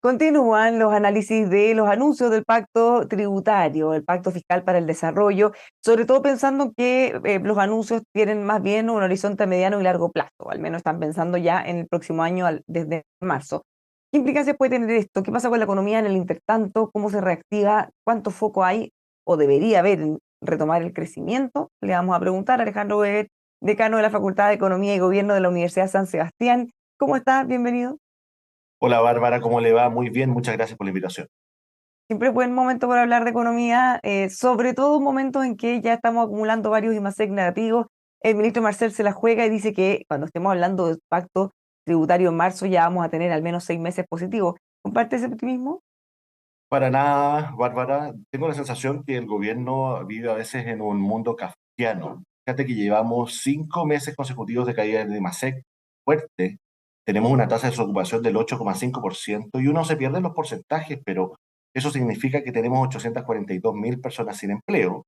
Continúan los análisis de los anuncios del pacto tributario, el pacto fiscal para el desarrollo, sobre todo pensando que los anuncios tienen más bien un horizonte a mediano y largo plazo, al menos están pensando ya en el próximo año desde marzo. ¿Qué implicancias puede tener esto? ¿Qué pasa con la economía en el intertanto? ¿Cómo se reactiva? ¿Cuánto foco hay o debería haber en retomar el crecimiento? Le vamos a preguntar a Alejandro Beber, decano de la Facultad de Economía y Gobierno de la Universidad San Sebastián. ¿Cómo está? Bienvenido. Hola Bárbara, ¿cómo le va? Muy bien, muchas gracias por la invitación. Siempre es buen momento para hablar de economía, sobre todo momentos en que ya estamos acumulando varios IMASEC negativos. El ministro Marcel se la juega y dice que cuando estemos hablando del pacto tributario en marzo ya vamos a tener al menos 6 meses positivos. ¿Comparte ese optimismo? Para nada, Bárbara, tengo la sensación que el gobierno vive a veces en un mundo kafkiano. Fíjate que llevamos 5 meses consecutivos de caída de IMASEC fuerte. Tenemos una tasa de desocupación del 8,5% y uno se pierde en los porcentajes, pero eso significa que tenemos 842.000 personas sin empleo,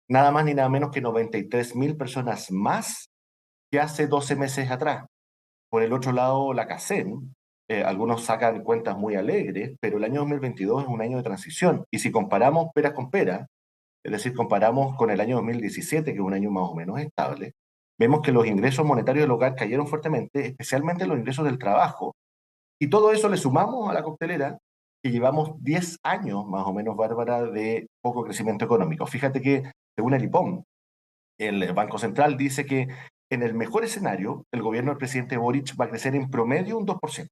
nada más ni nada menos que 93.000 personas más que hace 12 meses atrás. Por el otro lado, la CACEN, algunos sacan cuentas muy alegres, pero el año 2022 es un año de transición. Y si comparamos peras con peras, es decir, comparamos con el año 2017, que es un año más o menos estable, vemos que los ingresos monetarios del hogar cayeron fuertemente, especialmente los ingresos del trabajo. Y todo eso le sumamos a la coctelera que llevamos 10 años más o menos, Bárbara, de poco crecimiento económico. Fíjate que, según el IPOM, el Banco Central dice que en el mejor escenario, el gobierno del presidente Boric va a crecer en promedio un 2%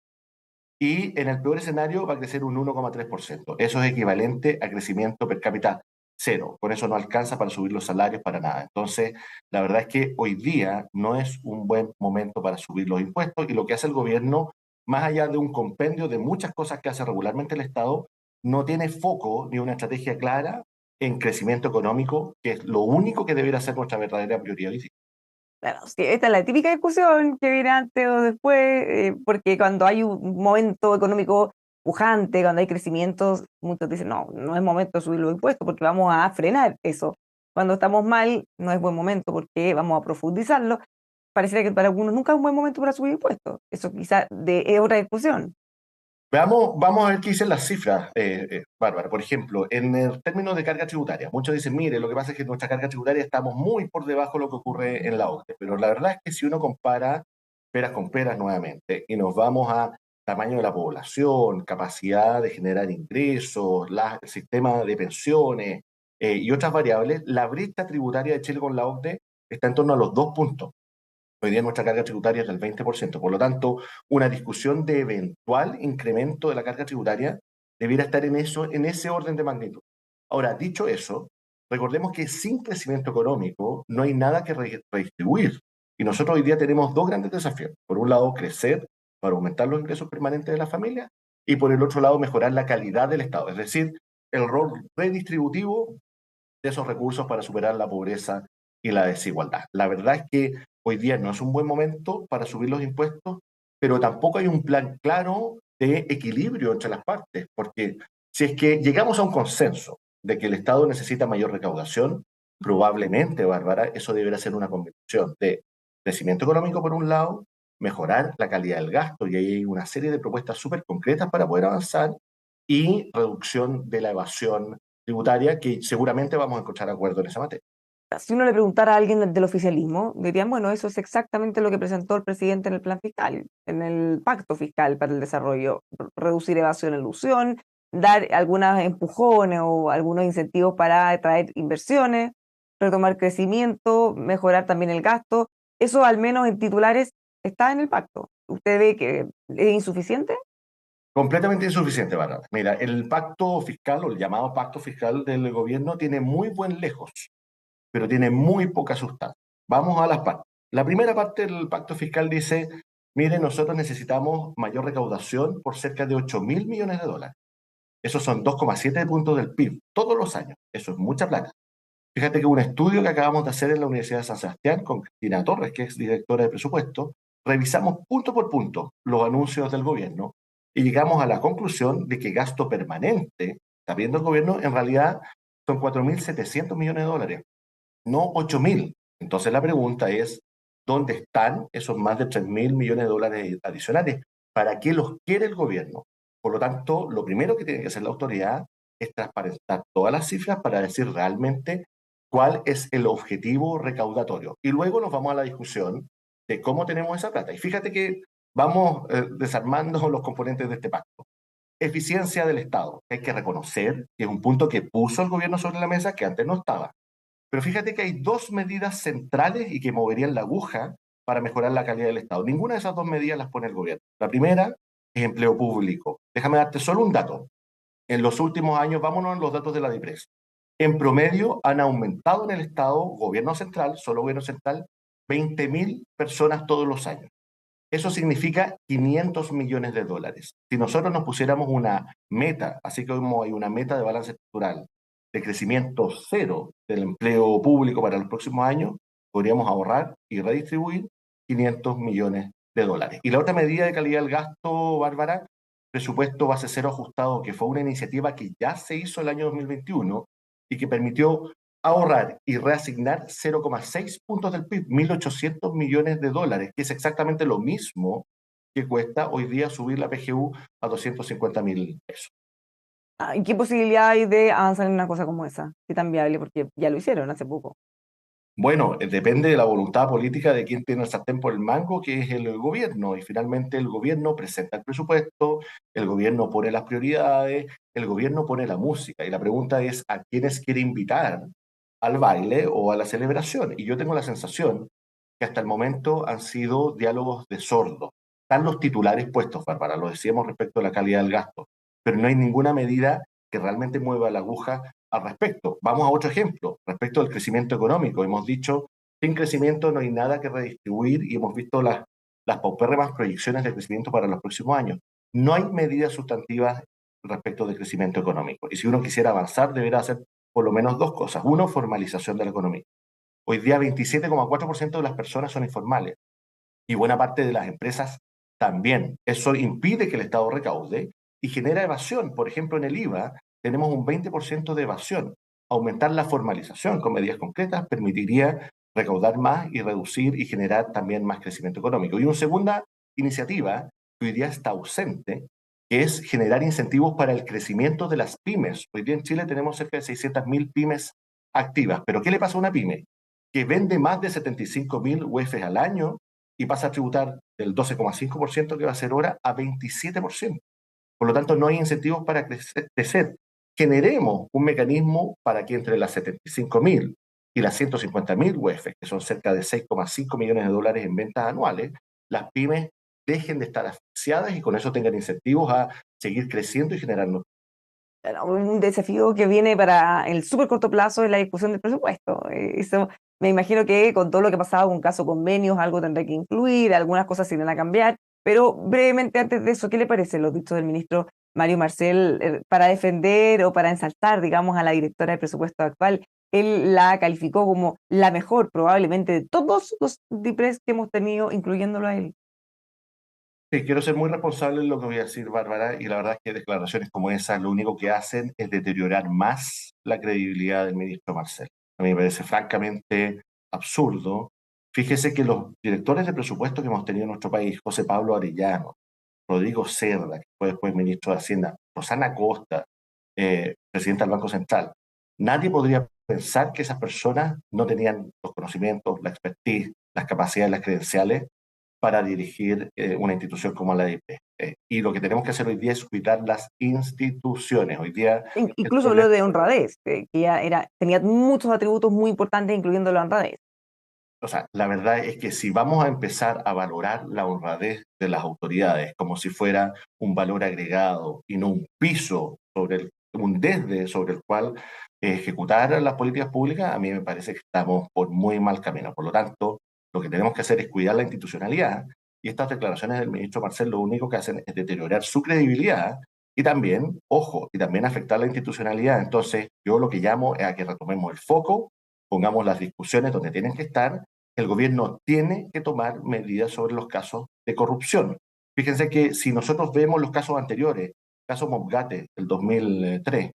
y en el peor escenario va a crecer un 1,3%. Eso es equivalente a crecimiento per cápita cero. Con eso no alcanza para subir los salarios para nada. Entonces, la verdad es que hoy día no es un buen momento para subir los impuestos y lo que hace el gobierno, más allá de un compendio de muchas cosas que hace regularmente el Estado, no tiene foco ni una estrategia clara en crecimiento económico, que es lo único que debería ser nuestra verdadera prioridad hoy día. Claro, sí, esta es la típica discusión que viene antes o después, porque cuando hay un momento económico pujante, cuando hay crecimientos, muchos dicen, no, no es momento de subir los impuestos porque vamos a frenar eso. Cuando estamos mal, no es buen momento porque vamos a profundizarlo. Pareciera que para algunos nunca es un buen momento para subir impuestos. Eso quizá es otra discusión. Vamos a ver qué dicen las cifras, Bárbara. Por ejemplo, en el término de carga tributaria, muchos dicen, mire, lo que pasa es que en nuestra carga tributaria estamos muy por debajo de lo que ocurre en la OCDE, pero la verdad es que si uno compara peras con peras nuevamente y nos vamos a tamaño de la población, capacidad de generar ingresos, el sistema de pensiones y otras variables, la brecha tributaria de Chile con la OCDE está en torno a los 2 puntos. Hoy día nuestra carga tributaria es del 20%. Por lo tanto, una discusión de eventual incremento de la carga tributaria debiera estar en eso, en ese orden de magnitud. Ahora, dicho eso, recordemos que sin crecimiento económico no hay nada que redistribuir. Y nosotros hoy día tenemos dos grandes desafíos. Por un lado, crecer para aumentar los ingresos permanentes de la familia y por el otro lado, mejorar la calidad del Estado, es decir, el rol redistributivo de esos recursos para superar la pobreza y la desigualdad. La verdad es que hoy día no es un buen momento para subir los impuestos, pero tampoco hay un plan claro de equilibrio entre las partes, porque si es que llegamos a un consenso de que el Estado necesita mayor recaudación, probablemente, Bárbara, eso deberá ser una combinación de crecimiento económico por un lado, mejorar la calidad del gasto, y ahí hay una serie de propuestas súper concretas para poder avanzar, y reducción de la evasión tributaria, que seguramente vamos a encontrar acuerdo en esa materia. Si uno le preguntara a alguien del oficialismo, dirían, bueno, eso es exactamente lo que presentó el presidente en el plan fiscal, en el pacto fiscal para el desarrollo, reducir evasión e ilusión, dar algunos empujones o algunos incentivos para atraer inversiones, retomar crecimiento, mejorar también el gasto. Eso al menos en titulares está en el pacto. ¿Usted ve que es insuficiente? Completamente insuficiente, Bárbara. Mira, el pacto fiscal o el llamado pacto fiscal del gobierno tiene muy buen lejos, pero tiene muy poca sustancia. Vamos a las partes. La primera parte del pacto fiscal dice, mire, nosotros necesitamos mayor recaudación por cerca de 8.000 millones de dólares. Esos son 2,7 puntos del PIB todos los años. Eso es mucha plata. Fíjate que un estudio que acabamos de hacer en la Universidad de San Sebastián con Cristina Torres, que es directora de presupuesto, revisamos punto por punto los anuncios del gobierno y llegamos a la conclusión de que gasto permanente, está viendo el gobierno, en realidad son 4.700 millones de dólares, no 8.000. Entonces la pregunta es, ¿dónde están esos más de 3.000 millones de dólares adicionales? ¿Para qué los quiere el gobierno? Por lo tanto, lo primero que tiene que hacer la autoridad es transparentar todas las cifras para decir realmente cuál es el objetivo recaudatorio. Y luego nos vamos a la discusión de cómo tenemos esa plata. Y fíjate que vamos desarmando los componentes de este pacto. Eficiencia del Estado. Hay que reconocer que es un punto que puso el gobierno sobre la mesa que antes no estaba. Pero fíjate que hay dos medidas centrales y que moverían la aguja para mejorar la calidad del Estado. Ninguna de esas dos medidas las pone el gobierno. La primera es empleo público. Déjame darte solo un dato. En los últimos años, vámonos en los datos de la DIPRES. En promedio han aumentado en el Estado, gobierno central, solo gobierno central, 20.000 personas todos los años. Eso significa 500 millones de dólares. Si nosotros nos pusiéramos una meta, así como hay una meta de balance estructural, de crecimiento cero del empleo público para los próximos años, podríamos ahorrar y redistribuir 500 millones de dólares. Y la otra medida de calidad del gasto, Bárbara, presupuesto base cero ajustado, que fue una iniciativa que ya se hizo el año 2021 y que permitió ahorrar y reasignar 0,6 puntos del PIB, 1.800 millones de dólares, que es exactamente lo mismo que cuesta hoy día subir la PGU a 250.000 pesos. ¿Y qué posibilidad hay de avanzar en una cosa como esa? ¿Qué tan viable? Porque ya lo hicieron hace poco. Bueno, depende de la voluntad política de quien tiene el sartén por el mango, que es el gobierno. Y finalmente el gobierno presenta el presupuesto, el gobierno pone las prioridades, el gobierno pone la música. Y la pregunta es a quiénes quiere invitar al baile o a la celebración. Y yo tengo la sensación que hasta el momento han sido diálogos de sordos. Están los titulares puestos, Bárbara, lo decíamos respecto a la calidad del gasto, pero no hay ninguna medida que realmente mueva la aguja al respecto. Vamos a otro ejemplo, respecto al crecimiento económico. Hemos dicho, sin crecimiento no hay nada que redistribuir y hemos visto las paupérrimas proyecciones de crecimiento para los próximos años. No hay medidas sustantivas respecto del crecimiento económico. Y si uno quisiera avanzar, deberá hacer por lo menos dos cosas. Uno, formalización de la economía. Hoy día 27,4% de las personas son informales y buena parte de las empresas también. Eso impide que el Estado recaude y genera evasión. Por ejemplo, en el IVA tenemos un 20% de evasión. Aumentar la formalización con medidas concretas permitiría recaudar más y reducir y generar también más crecimiento económico. Y una segunda iniciativa que hoy día está ausente, que es generar incentivos para el crecimiento de las pymes. Hoy día en Chile tenemos cerca de 600.000 pymes activas. ¿Pero qué le pasa a una pyme? Que vende más de 75.000 UEFs al año y pasa a tributar del 12,5% que va a ser ahora a 27%. Por lo tanto, no hay incentivos para crecer. Generemos un mecanismo para que entre las 75.000 y las 150.000 UEFs, que son cerca de 6,5 millones de dólares en ventas anuales, las pymes dejen de estar asfixiadas y con eso tengan incentivos a seguir creciendo y generando. Un desafío que viene para el súper corto plazo es la discusión del presupuesto. Eso me imagino que con todo lo que ha pasado con caso convenios, algo tendrá que incluir, algunas cosas se irán a cambiar, pero brevemente antes de eso, ¿qué le parecen los dichos del ministro Mario Marcel para defender o para ensalzar, digamos, a la directora de presupuesto actual? Él la calificó como la mejor probablemente de todos los DIPRES que hemos tenido, incluyéndolo a él. Sí, quiero ser muy responsable en lo que voy a decir, Bárbara, y la verdad es que declaraciones como esas lo único que hacen es deteriorar más la credibilidad del ministro Marcel. A mí me parece francamente absurdo. Fíjese que los directores de presupuesto que hemos tenido en nuestro país, José Pablo Arellano, Rodrigo Cerda, que fue después ministro de Hacienda, Rosana Costa, presidenta del Banco Central, nadie podría pensar que esas personas no tenían los conocimientos, la expertise, las capacidades, las credenciales para dirigir una institución como la AIP. Y lo que tenemos que hacer hoy día es cuidar las instituciones. Hoy día el Incluso problema, lo de honradez, que ya tenía muchos atributos muy importantes, incluyendo la honradez. o sea, la verdad es que si vamos a empezar a valorar la honradez de las autoridades como si fuera un valor agregado y no un piso un desde sobre el cual ejecutar las políticas públicas, a mí me parece que estamos por muy mal camino. Por lo tanto, lo que tenemos que hacer es cuidar la institucionalidad y estas declaraciones del ministro Marcel lo único que hacen es deteriorar su credibilidad y también, ojo, y también afectar la institucionalidad. Entonces, yo lo que llamo es a que retomemos el foco, pongamos las discusiones donde tienen que estar. El gobierno tiene que tomar medidas sobre los casos de corrupción. Fíjense que si nosotros vemos los casos anteriores, caso Mobgate del 2003,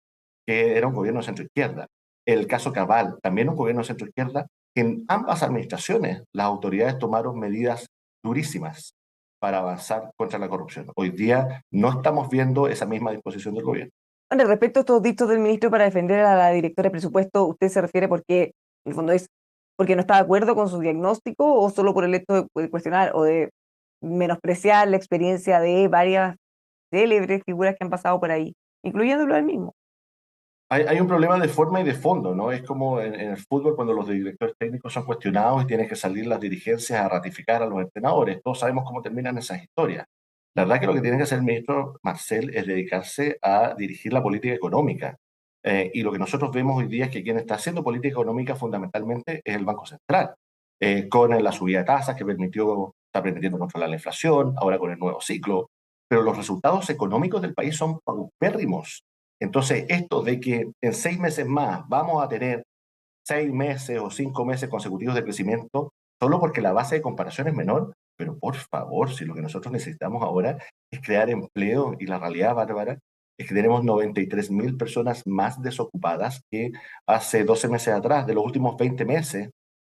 que era un gobierno de centro-izquierda, el caso Cabal, también un gobierno de centro-izquierda, en ambas administraciones las autoridades tomaron medidas durísimas para avanzar contra la corrupción. Hoy día no estamos viendo esa misma disposición del gobierno. Bueno, respecto a estos dichos del ministro para defender a la directora de presupuesto, ¿usted se refiere porque, en el fondo, es porque no está de acuerdo con su diagnóstico o solo por el hecho de cuestionar o de menospreciar la experiencia de varias célebres figuras que han pasado por ahí, incluyéndolo él mismo? Hay un problema de forma y de fondo, ¿no? Es como en el fútbol cuando los directores técnicos son cuestionados y tienen que salir las dirigencias a ratificar a los entrenadores. Todos sabemos cómo terminan esas historias. La verdad que lo que tiene que hacer el ministro Marcel es dedicarse a dirigir la política económica. Y lo que nosotros vemos hoy día es que quien está haciendo política económica fundamentalmente es el Banco Central, con la subida de tasas que está permitiendo controlar la inflación, ahora con el nuevo ciclo. Pero los resultados económicos del país son paupérrimos. Entonces, esto de que en 6 meses más vamos a tener 6 meses o 5 meses consecutivos de crecimiento, solo porque la base de comparación es menor, pero por favor, si lo que nosotros necesitamos ahora es crear empleo y la realidad, Bárbara, es que tenemos 93.000 personas más desocupadas que hace 12 meses atrás. De los últimos 20 meses,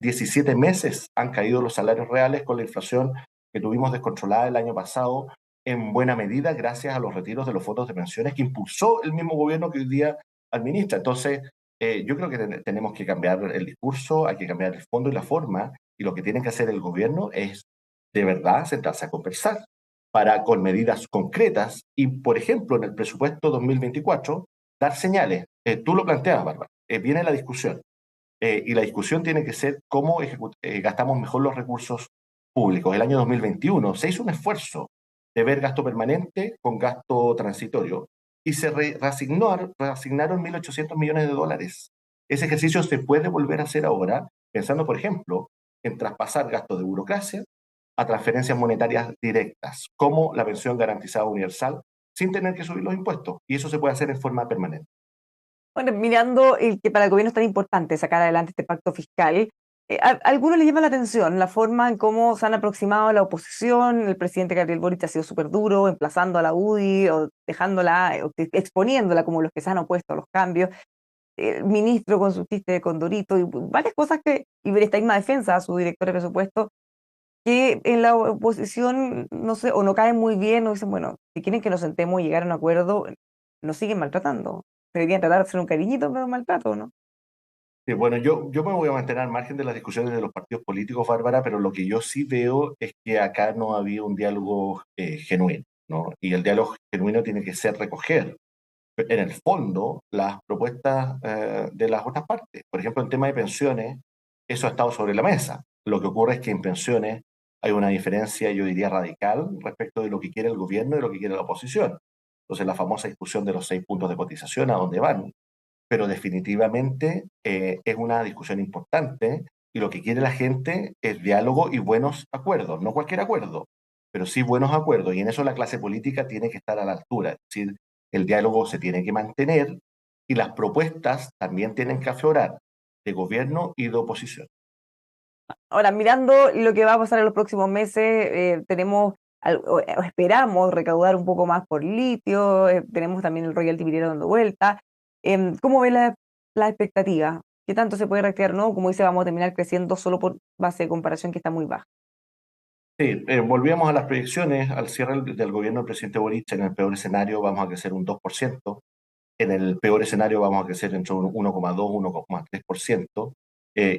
17 meses han caído los salarios reales con la inflación que tuvimos descontrolada el año pasado, en buena medida gracias a los retiros de los fondos de pensiones que impulsó el mismo gobierno que hoy día administra. Entonces, yo creo que tenemos que cambiar el discurso, hay que cambiar el fondo y la forma, y lo que tiene que hacer el gobierno es de verdad sentarse a conversar para con medidas concretas y, por ejemplo, en el presupuesto 2024, dar señales. Tú lo planteas, Bárbara, viene la discusión, y la discusión tiene que ser cómo gastamos mejor los recursos públicos. El año 2021 se hizo un esfuerzo de ver gasto permanente con gasto transitorio y se reasignaron 1.800 millones de dólares. Ese ejercicio se puede volver a hacer ahora, pensando, por ejemplo, en traspasar gastos de burocracia a transferencias monetarias directas, como la pensión garantizada universal, sin tener que subir los impuestos. Y eso se puede hacer en forma permanente. Bueno, mirando el que para el gobierno es tan importante sacar adelante este pacto fiscal, a algunos les llama la atención la forma en cómo se han aproximado a la oposición. El presidente Gabriel Boric ha sido súper duro, emplazando a la UDI o dejándola, exponiéndola como los que se han opuesto a los cambios. El ministro con su chiste de Condorito y varias cosas y esta misma defensa a su director de presupuesto, que en la oposición, no sé, o no caen muy bien, o dicen, bueno, si quieren que nos sentemos y llegar a un acuerdo, nos siguen maltratando. Deberían tratar de hacer un cariñito, pero maltrato, ¿no? Sí, bueno, yo me voy a mantener al margen de las discusiones de los partidos políticos, Bárbara, pero lo que yo sí veo es que acá no había un diálogo genuino, ¿no? Y el diálogo genuino tiene que ser recoger en el fondo las propuestas de las otras partes. Por ejemplo, en tema de pensiones, eso ha estado sobre la mesa. Lo que ocurre es que en pensiones hay una diferencia, yo diría, radical respecto de lo que quiere el gobierno y lo que quiere la oposición. Entonces, la famosa discusión de los 6 puntos de cotización, ¿a dónde van? Pero definitivamente es una discusión importante y lo que quiere la gente es diálogo y buenos acuerdos, no cualquier acuerdo, pero sí buenos acuerdos y en eso la clase política tiene que estar a la altura, es decir, el diálogo se tiene que mantener y las propuestas también tienen que aflorar de gobierno y de oposición. Ahora, mirando lo que va a pasar en los próximos meses, tenemos, o esperamos recaudar un poco más por litio, tenemos también el royalty minero dando vuelta. ¿Cómo ve la expectativa? ¿Qué tanto se puede reactivar? ¿No? Como dice, vamos a terminar creciendo solo por base de comparación que está muy baja. Sí, volvíamos a las proyecciones, al cierre del gobierno del presidente Boric, en el peor escenario vamos a crecer un 2%. En el peor escenario vamos a crecer entre un 1,2 y 1,3%,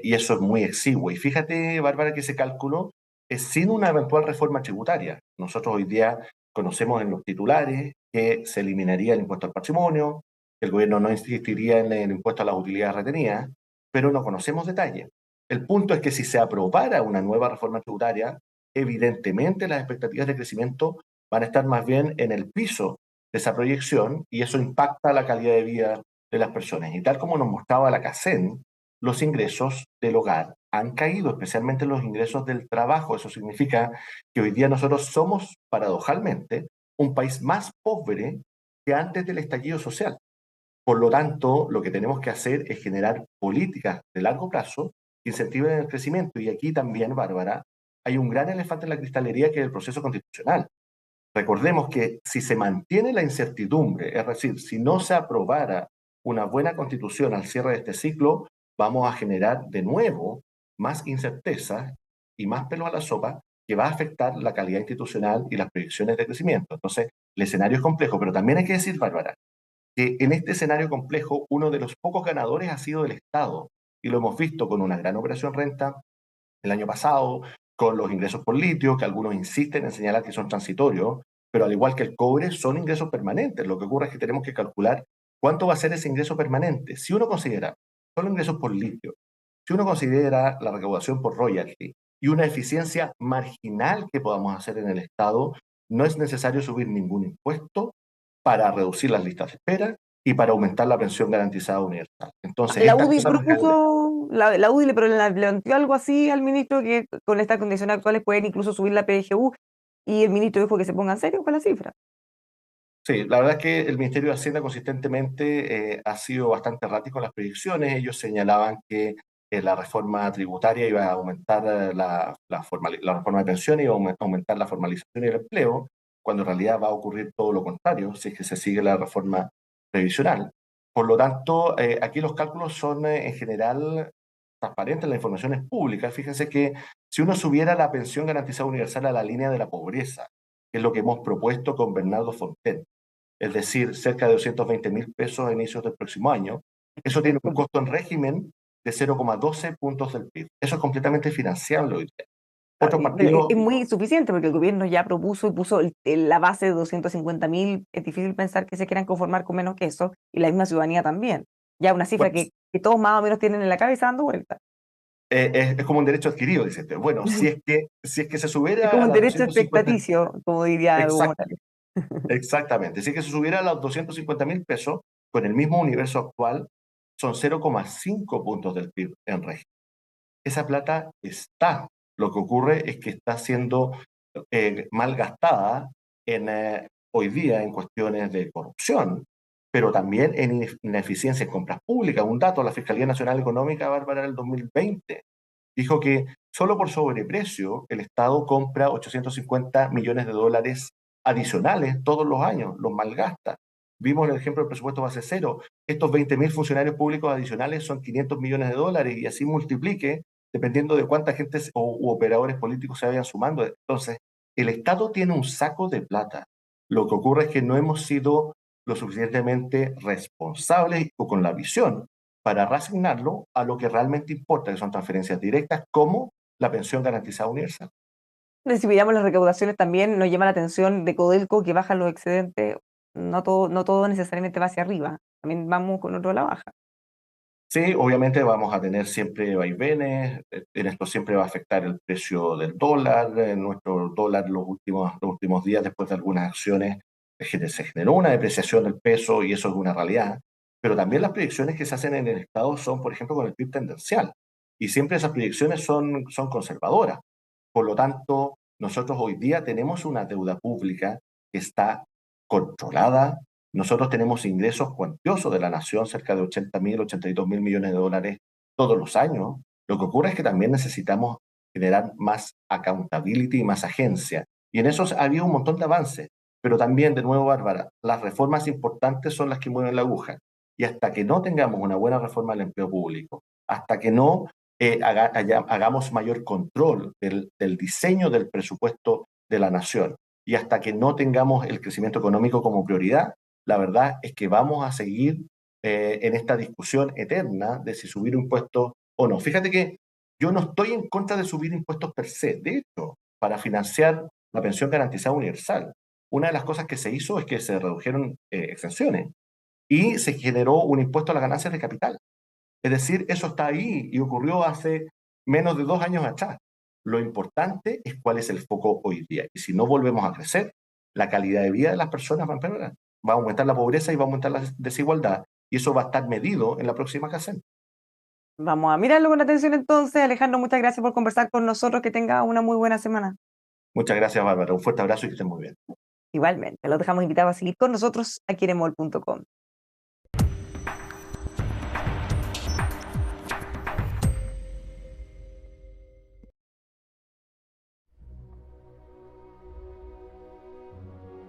y eso es muy exiguo. Y fíjate, Bárbara, que ese cálculo es sin una eventual reforma tributaria. Nosotros hoy día conocemos en los titulares que se eliminaría el impuesto al patrimonio, que el gobierno no insistiría en el impuesto a las utilidades retenidas, pero no conocemos detalles. El punto es que si se aprobara una nueva reforma tributaria, evidentemente las expectativas de crecimiento van a estar más bien en el piso de esa proyección y eso impacta la calidad de vida de las personas. Y tal como nos mostraba la CACEN, los ingresos del hogar han caído, especialmente los ingresos del trabajo. Eso significa que hoy día nosotros somos, paradojalmente, un país más pobre que antes del estallido social. Por lo tanto, lo que tenemos que hacer es generar políticas de largo plazo que incentiven el crecimiento. Y aquí también, Bárbara, hay un gran elefante en la cristalería que es el proceso constitucional. Recordemos que si se mantiene la incertidumbre, es decir, si no se aprobara una buena constitución al cierre de este ciclo, vamos a generar de nuevo más incerteza y más pelo a la sopa que va a afectar la calidad institucional y las proyecciones de crecimiento. Entonces, el escenario es complejo, pero también hay que decir, Bárbara, que en este escenario complejo, uno de los pocos ganadores ha sido el Estado. Y lo hemos visto con una gran operación renta el año pasado, con los ingresos por litio, que algunos insisten en señalar que son transitorios, pero al igual que el cobre, son ingresos permanentes. Lo que ocurre es que tenemos que calcular cuánto va a ser ese ingreso permanente. Si uno considera solo ingresos por litio, si uno considera la recaudación por royalty y una eficiencia marginal que podamos hacer en el Estado, no es necesario subir ningún impuesto para reducir las listas de espera y para aumentar la pensión garantizada universal. Entonces, La estas UDI cosas nos quedan. propuso, la UDI le planteó algo así al ministro que con estas condiciones actuales pueden incluso subir la PGU y el ministro dijo que se ponga en serio con la cifra. Sí, la verdad es que el Ministerio de Hacienda consistentemente ha sido bastante errático en las predicciones. Ellos señalaban que la reforma tributaria iba a aumentar la reforma de pensiones, iba a aumentar la formalización y el empleo, cuando en realidad va a ocurrir todo lo contrario, si es que se sigue la reforma previsional. Por lo tanto, aquí los cálculos son en general transparentes, la información es pública. Fíjense que si uno subiera la pensión garantizada universal a la línea de la pobreza, que es lo que hemos propuesto con Bernardo Fonten, es decir, cerca de 220.000 pesos a inicios del próximo año. Eso tiene un costo en régimen de 0,12 puntos del PIB. Eso es completamente financiable hoy día. Otros Pero partidos, es muy insuficiente porque el gobierno ya propuso y puso la base de 250.000. Es difícil pensar que se quieran conformar con menos que eso y la misma ciudadanía también. Ya una cifra bueno, que todos más o menos tienen en la cabeza dando vuelta. es como un derecho adquirido, dice usted. Bueno, si es que se Es subiera como a un las derecho 250, expectaticio, como diría Evo exact, Morales. exactamente, si es que se subiera a los 250.000 pesos, con el mismo universo actual, son 0,5 puntos del PIB en régimen. Esa plata está. Lo que ocurre es que está siendo mal gastada hoy día en cuestiones de corrupción, pero también en ineficiencia en compras públicas. Un dato, la Fiscalía Nacional Económica, Bárbara, en el 2020 dijo que solo por sobreprecio el Estado compra 850 millones de dólares adicionales todos los años, los malgasta. Vimos el ejemplo del presupuesto base cero. Estos 20.000 funcionarios públicos adicionales son 500 millones de dólares y así multiplique dependiendo de cuánta gente u operadores políticos se vayan sumando. Entonces, el Estado tiene un saco de plata. Lo que ocurre es que no hemos sido lo suficientemente responsables o con la visión para reasignarlo a lo que realmente importa, que son transferencias directas como la pensión garantizada universal. Si miramos las recaudaciones también nos llama la atención de Codelco que bajan los excedentes, no todo necesariamente va hacia arriba, también vamos con otro a la baja. Sí, obviamente vamos a tener siempre vaivenes, en esto siempre va a afectar el precio del dólar, nuestro dólar los últimos días después de algunas acciones se generó una depreciación del peso y eso es una realidad, pero también las proyecciones que se hacen en el Estado son, por ejemplo, con el PIB tendencial y siempre esas proyecciones son conservadoras. Por lo tanto, nosotros hoy día tenemos una deuda pública que está controlada. Nosotros tenemos ingresos cuantiosos de la nación, cerca de 80.000, 82.000 millones de dólares todos los años. Lo que ocurre es que también necesitamos generar más accountability y más agencia. Y en eso ha habido un montón de avances. Pero también, de nuevo, Bárbara, las reformas importantes son las que mueven la aguja. Y hasta que no tengamos una buena reforma del empleo público, hasta que no hagamos mayor control del diseño del presupuesto de la nación y hasta que no tengamos el crecimiento económico como prioridad, la verdad es que vamos a seguir en esta discusión eterna de si subir impuestos o no. Fíjate que yo no estoy en contra de subir impuestos per se. De hecho, para financiar la pensión garantizada universal, una de las cosas que se hizo es que se redujeron exenciones y se generó un impuesto a las ganancias de capital. Es decir, eso está ahí y ocurrió hace menos de 2 años atrás. Lo importante es cuál es el foco hoy día. Y si no volvemos a crecer, la calidad de vida de las personas va a empeorar. Va a aumentar la pobreza y va a aumentar la desigualdad. Y eso va a estar medido en la próxima casilla. Vamos a mirarlo con atención entonces. Alejandro, muchas gracias por conversar con nosotros, que tenga una muy buena semana. Muchas gracias, Bárbara. Un fuerte abrazo y que estén muy bien. Igualmente, los dejamos invitados a seguir con nosotros aquí en emol.com.